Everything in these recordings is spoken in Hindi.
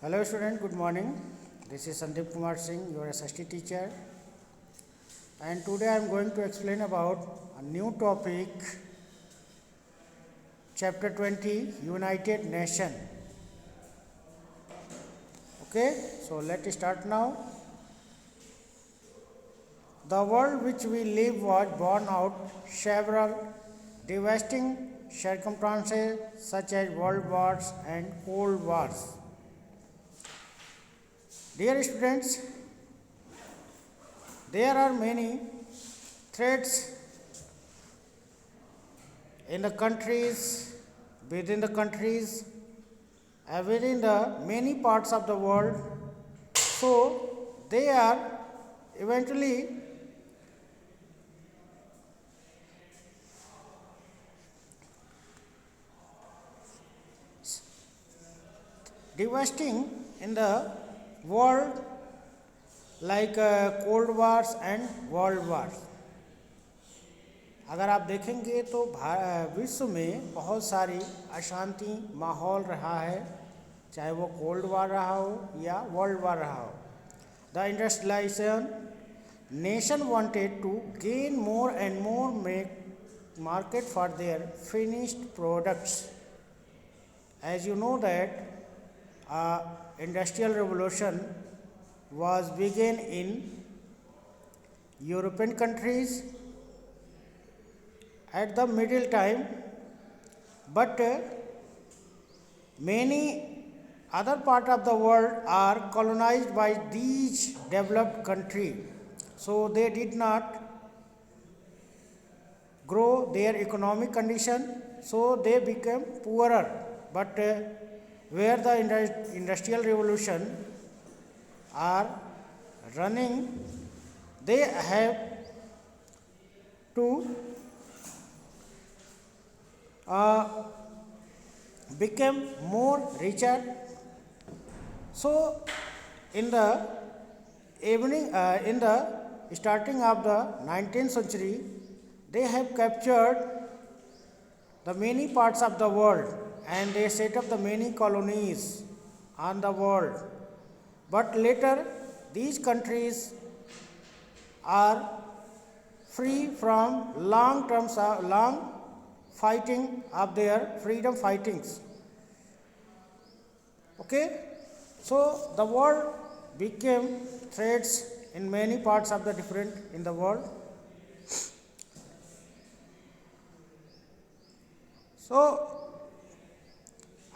Hello student, good morning. This is Sandeep Kumar Singh, your SST teacher. And today I am going to explain about a new topic, chapter 20, United Nation. Okay, so let's start now. The world which we live was born out several devastating circumstances such as world wars and cold wars. Dear students, there are many threats in the countries, within the countries, within the many parts of the world. So they are eventually devastating in the world like cold wars and world wars. अगर आप देखेंगे तो विश्व में बहुत सारी अशांति माहौल रहा है, चाहे वो कोल्ड वार रहा हो या वर्ल्ड वार रहा हो. The industrialisation nation wanted to gain more and more market for their finished products. As you know that industrial revolution was began in European countries at the middle time, but many other part of the world are colonized by these developed countries, so they did not grow their economic condition, so they became poorer. But where the industrial revolution are running, they have to become more richer. So in the in the starting of the 19th century, they have captured the many parts of the world and they set up the many colonies on the world. But later these countries are free from long fighting of their freedom fightings. Okay, so the world became threats in many parts of the different in the world. So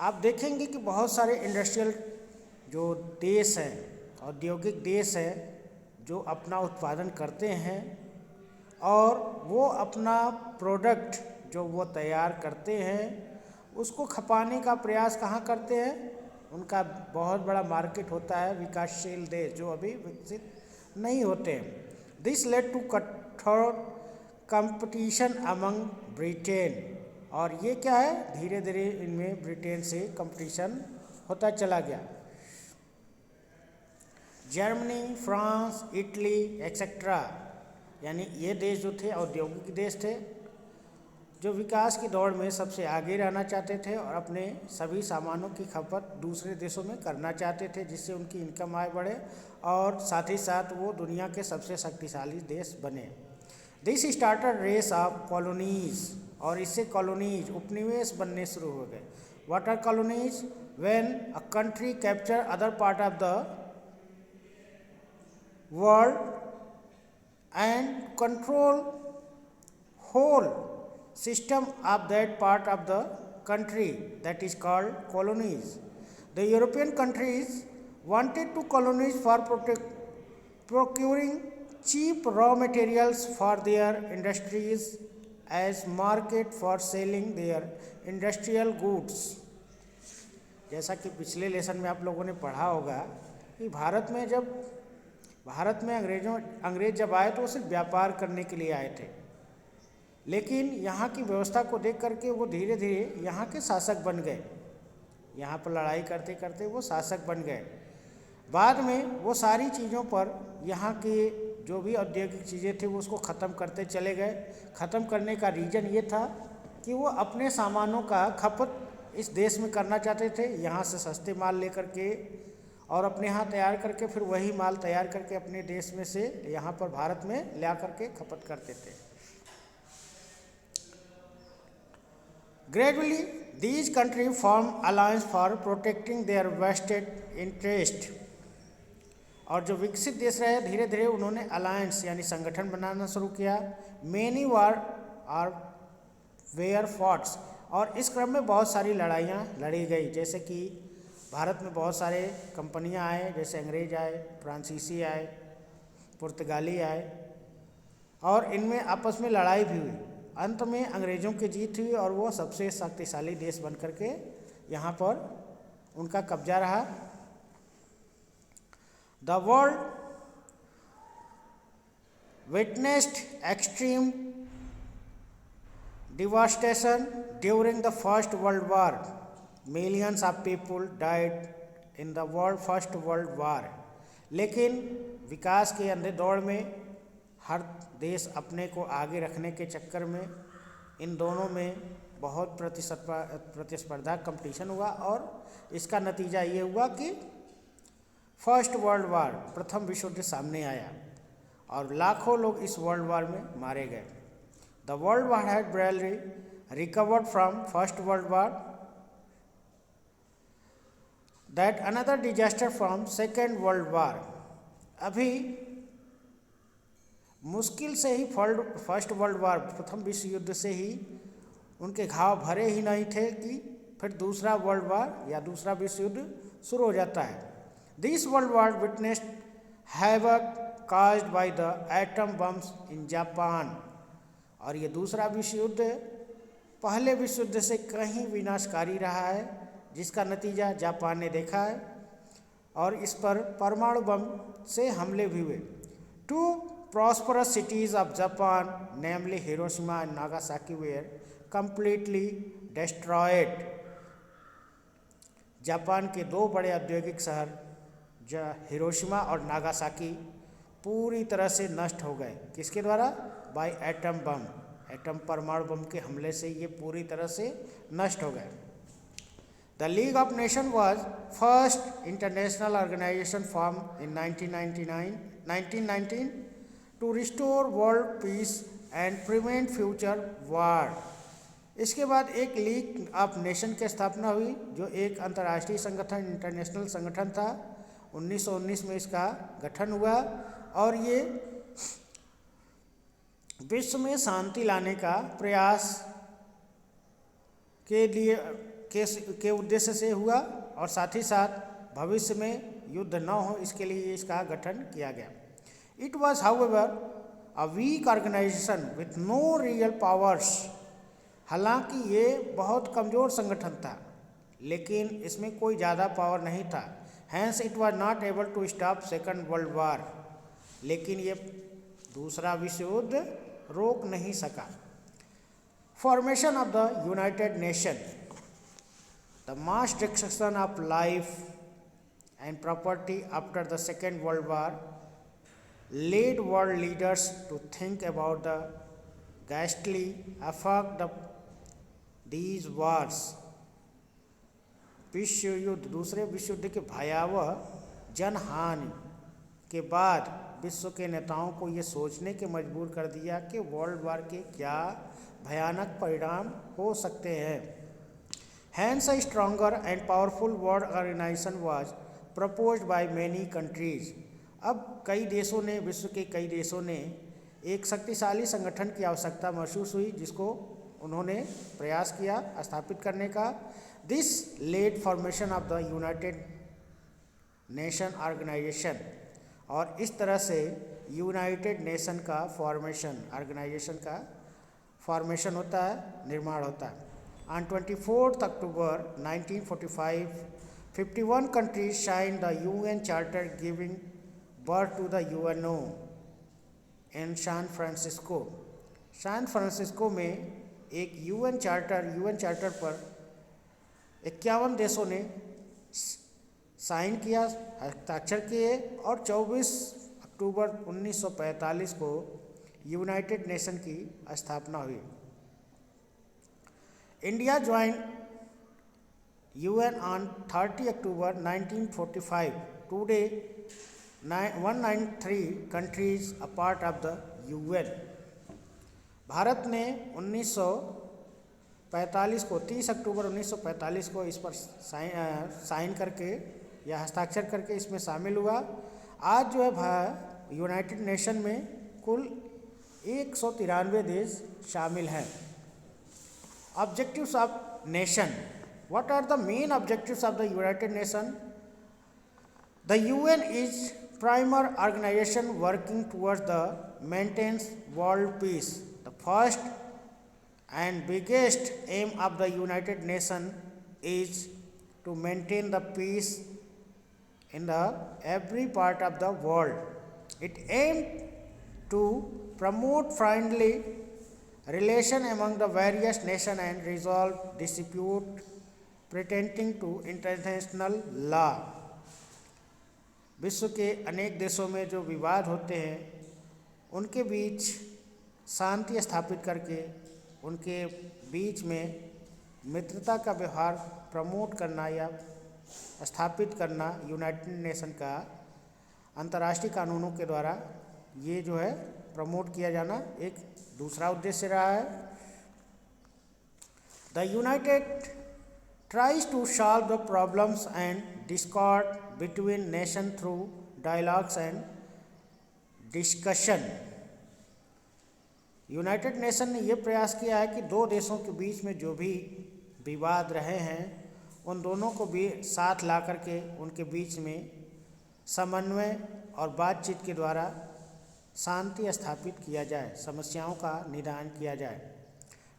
आप देखेंगे कि बहुत सारे इंडस्ट्रियल जो देश हैं, औद्योगिक देश हैं, जो अपना उत्पादन करते हैं और वो अपना प्रोडक्ट जो वो तैयार करते हैं उसको खपाने का प्रयास कहाँ करते हैं. उनका बहुत बड़ा मार्केट होता है विकासशील देश जो अभी विकसित नहीं होते हैं. दिस लेड टू कठोर कंपटीशन अमंग ब्रिटेन. और ये क्या है, धीरे धीरे इनमें ब्रिटेन से कंपटीशन होता चला गया. जर्मनी, फ्रांस, इटली एक्सेट्रा, यानी ये देश जो थे औद्योगिक देश थे जो विकास की दौड़ में सबसे आगे रहना चाहते थे और अपने सभी सामानों की खपत दूसरे देशों में करना चाहते थे जिससे उनकी इनकम आय बढ़े और साथ ही साथ वो दुनिया के सबसे शक्तिशाली देश बने. This started race of colonies. और इससे कॉलोनीज उपनिवेश बनने शुरू हो गए. What are colonies? When a country capture other part of the world and control whole system of that part of the country, that is called colonies. The European countries wanted to colonize for procuring cheap raw materials for their industries as market for selling their industrial goods. जैसा कि पिछले लेसन में आप लोगों ने पढ़ा होगा कि भारत में अंग्रेज जब आए तो वो सिर्फ व्यापार करने के लिए आए थे, लेकिन यहाँ की व्यवस्था को देख करके वो धीरे धीरे यहाँ के शासक बन गए. यहाँ पर लड़ाई करते करते वो शासक बन गए. बाद में वो सारी चीज़ों पर यहाँ के जो भी औद्योगिक चीज़ें थी वो उसको ख़त्म करते चले गए. ख़त्म करने का रीज़न ये था कि वो अपने सामानों का खपत इस देश में करना चाहते थे, यहाँ से सस्ते माल लेकर के और अपने यहाँ तैयार करके फिर वही माल तैयार करके अपने देश में से यहाँ पर भारत में ला करके खपत करते थे। Gradually these country form alliance for protecting there vested interest. और जो विकसित देश रहे धीरे धीरे उन्होंने अलायंस यानी संगठन बनाना शुरू किया। मेनी वार आर वेयर फॉट्स, और इस क्रम में बहुत सारी लड़ाइयाँ लड़ी गई, जैसे कि भारत में बहुत सारे कंपनियां आए, जैसे अंग्रेज आए, फ्रांसीसी आए, पुर्तगाली आए, और इनमें आपस में लड़ाई भी हुई। अंत में अंग्रेज़ों की जीत हुई और वो सबसे शक्तिशाली देश बन करके यहाँ पर उनका कब्जा रहा। The world witnessed extreme devastation during the First World War. Millions of people died in the First World War. लेकिन विकास के अंधे दौड़ में हर देश अपने को आगे रखने के चक्कर में इन दोनों में बहुत प्रतिस्पर्धा कंपटीशन हुआ और इसका नतीजा ये हुआ कि फर्स्ट वर्ल्ड वार प्रथम विश्व युद्ध सामने आया और लाखों लोग इस वर्ल्ड वार में मारे गए। The world war had barely recovered from First World War. That another disaster from Second World War. अभी मुश्किल से ही फर्स्ट वर्ल्ड वार प्रथम विश्व युद्ध से ही उनके घाव भरे ही नहीं थे कि फिर दूसरा वर्ल्ड वार या दूसरा विश्व युद्ध शुरू हो जाता है। This world war witnessed havoc caused by the atom bombs in Japan. और ये दूसरा विश्व युद्ध पहले विश्व युद्ध से कहीं विनाशकारी रहा है, जिसका नतीजा जापान ने देखा है और इस पर परमाणु बम से हमले भी हुए। Two prosperous cities of Japan namely Hiroshima and Nagasaki were completely destroyed. Japan के दो बड़े औद्योगिक शहर हिरोशिमा और नागासाकी पूरी तरह से नष्ट हो गए। किसके द्वारा? बाय एटम बम, एटम परमाणु बम के हमले से ये पूरी तरह से नष्ट हो गए। The League of Nation was first international organisation form in 1919 to restore world peace and prevent future war. इसके बाद एक लीग ऑफ नेशन की स्थापना हुई जो एक अंतर्राष्ट्रीय संगठन, इंटरनेशनल संगठन था। 1919 में इसका गठन हुआ और ये विश्व में शांति लाने का प्रयास के लिए के उद्देश्य से हुआ और साथ ही साथ भविष्य में युद्ध न हो इसके लिए इसका गठन किया गया। It was however a weak organisation with no real powers. हालांकि ये बहुत कमज़ोर संगठन था लेकिन इसमें कोई ज़्यादा पावर नहीं था। Hence it was not able to stop second world war. लेकिन ये दूसरा विश्व युद्ध रोक नहीं सका। Formation of the united nation, the mass destruction of life and property after the second world war led world leaders to think about the ghastly effect of these wars। विश्व युद्ध, दूसरे विश्व युद्ध के भयावह जनहानि के बाद विश्व के नेताओं को ये सोचने के मजबूर कर दिया कि वर्ल्ड वार के क्या भयानक परिणाम हो सकते हैं। Hence a stronger and powerful world organisation was proposed by many countries. अब कई देशों ने, विश्व के कई देशों ने एक शक्तिशाली संगठन की आवश्यकता महसूस हुई जिसको उन्होंने प्रयास किया स्थापित करने का। This led formation of the united nation organisation. और इस तरह से यूनाइटेड नेशन का फॉर्मेशन, ऑर्गेनाइजेशन का फॉर्मेशन होता है, निर्माण होता है। On 24 October 1945 51 countries signed the UN Charter giving birth to the UNO in San Francisco। San Francisco एक यूएन चार्टर पर 51 देशों ने साइन किया, हस्ताक्षर किए और 24 अक्टूबर 1945 को यूनाइटेड नेशन की स्थापना हुई। India join UN on 30 October 1945. Today, 193 countries are part of the UN. Bharat ने 1945 को 30 अक्टूबर 1945 को इस पर साइन करके या हस्ताक्षर करके इसमें शामिल हुआ। आज जो है यूनाइटेड नेशन में कुल 193 देश शामिल हैं। Objectives of nation. What are the main objectives of the United Nations? The UN is primary organization working towards the maintenance world peace. The first and biggest aim of the United Nations is to maintain the peace in the every part of the world. It aims to promote friendly relation among the various nations and resolve dispute pertaining to international law. विश्व के अनेक देशों में जो विवाद होते हैं उनके बीच शांति स्थापित करके उनके बीच में मित्रता का व्यवहार प्रमोट करना या स्थापित करना यूनाइटेड नेशन का अंतर्राष्ट्रीय कानूनों के द्वारा ये जो है प्रमोट किया जाना एक दूसरा उद्देश्य रहा है। The United tries to solve the problems and discord between nations through dialogues and discussion. United nation ने ये प्रयास किया है कि दो देशों के बीच में जो भी विवाद रहे हैं उन दोनों को भी साथ ला करके उनके बीच में समन्वय और बातचीत के द्वारा शांति स्थापित किया जाए, समस्याओं का निदान किया जाए।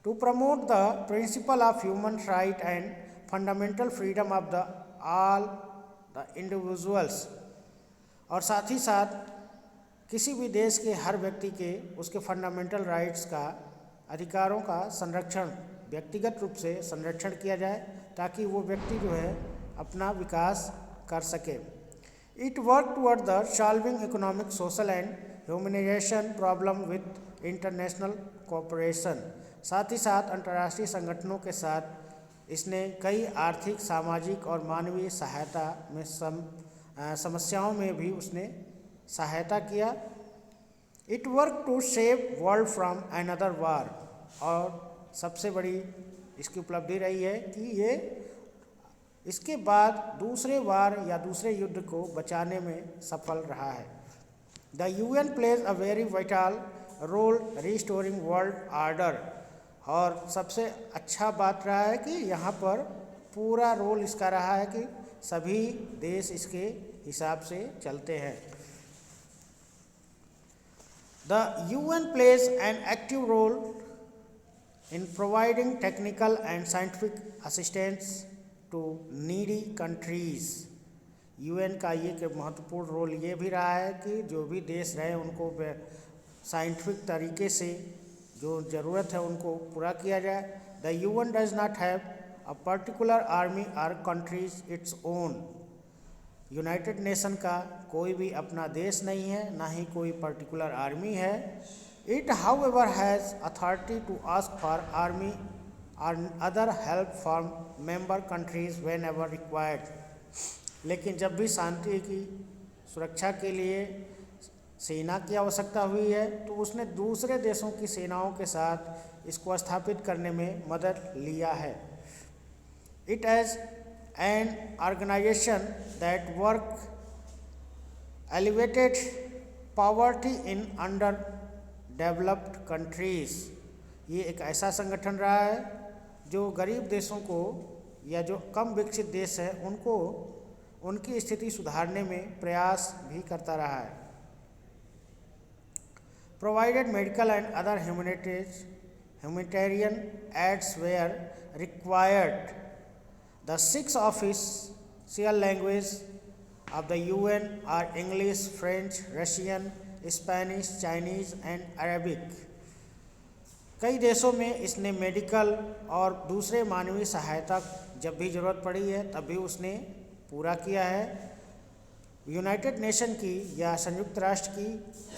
To promote the principle of human right and fundamental freedom of the all the individuals. और साथ ही साथ किसी भी देश के हर व्यक्ति के उसके फंडामेंटल राइट्स का अधिकारों का संरक्षण व्यक्तिगत रूप से संरक्षण किया जाए ताकि वो व्यक्ति जो है अपना विकास कर सके। It work toward the solving economic social and humanisation problem with international cooperation. साथ ही साथ अंतर्राष्ट्रीय संगठनों के साथ इसने कई आर्थिक, सामाजिक और मानवीय सहायता में समस्याओं में भी उसने सहायता किया। It work to save world from another war. और सबसे बड़ी इसकी उपलब्धि रही है कि ये इसके बाद दूसरे वार या दूसरे युद्ध को बचाने में सफल रहा है। The UN plays a very vital role restoring world order. और सबसे अच्छा बात रहा है कि यहाँ पर पूरा रोल इसका रहा है कि सभी देश इसके हिसाब से चलते हैं। The UN plays an active role in providing technical and scientific assistance to needy countries. UN का ये एक महत्वपूर्ण रोल ये भी रहा है कि जो भी देश रहे उनको साइंटिफिक तरीके से जो ज़रूरत है उनको पूरा किया जाए। The UN does not have a particular army और countries its own. United nation का कोई भी अपना देश नहीं है, ना ही कोई पर्टिकुलर आर्मी है। It however has authority to ask for army और other help from member countries whenever required. लेकिन जब भी शांति की सुरक्षा के लिए सेना की आवश्यकता हुई है तो उसने दूसरे देशों की सेनाओं के साथ इसको स्थापित करने में मदद लिया है। It as an organisation that work elevated poverty in under developed countries. ये एक ऐसा संगठन रहा है जो गरीब देशों को या जो कम विकसित देश है उनको उनकी स्थिति सुधारने में प्रयास भी करता रहा है। Provided medical and other humanitarian aids where required. The 6 official language of the UN are English, French, Russian, Spanish, Chinese and Arabic. कई देशों में इसने मेडिकल और दूसरे मानवीय सहायता जब भी ज़रूरत पड़ी है तब भी उसने पूरा किया है। यूनाइटेड नेशन की या संयुक्त राष्ट्र की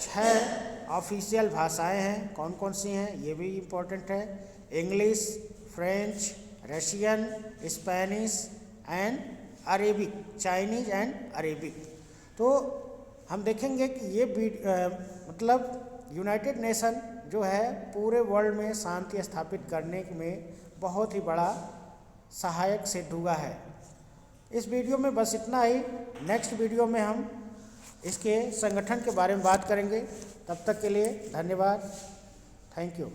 6 ऑफिशियल भाषाएं हैं। कौन कौन सी हैं ये भी इम्पोर्टेंट है। English, French, Russian, Spanish, and Arabic, Chinese and Arabic. तो हम देखेंगे कि ये मतलब यूनाइटेड नेशन जो है पूरे वर्ल्ड में शांति स्थापित करने में बहुत ही बड़ा सहायक सिद्ध हुआ है। इस वीडियो में बस इतना ही। नेक्स्ट वीडियो में हम इसके संगठन के बारे में बात करेंगे। तब तक के लिए धन्यवाद। Thank you.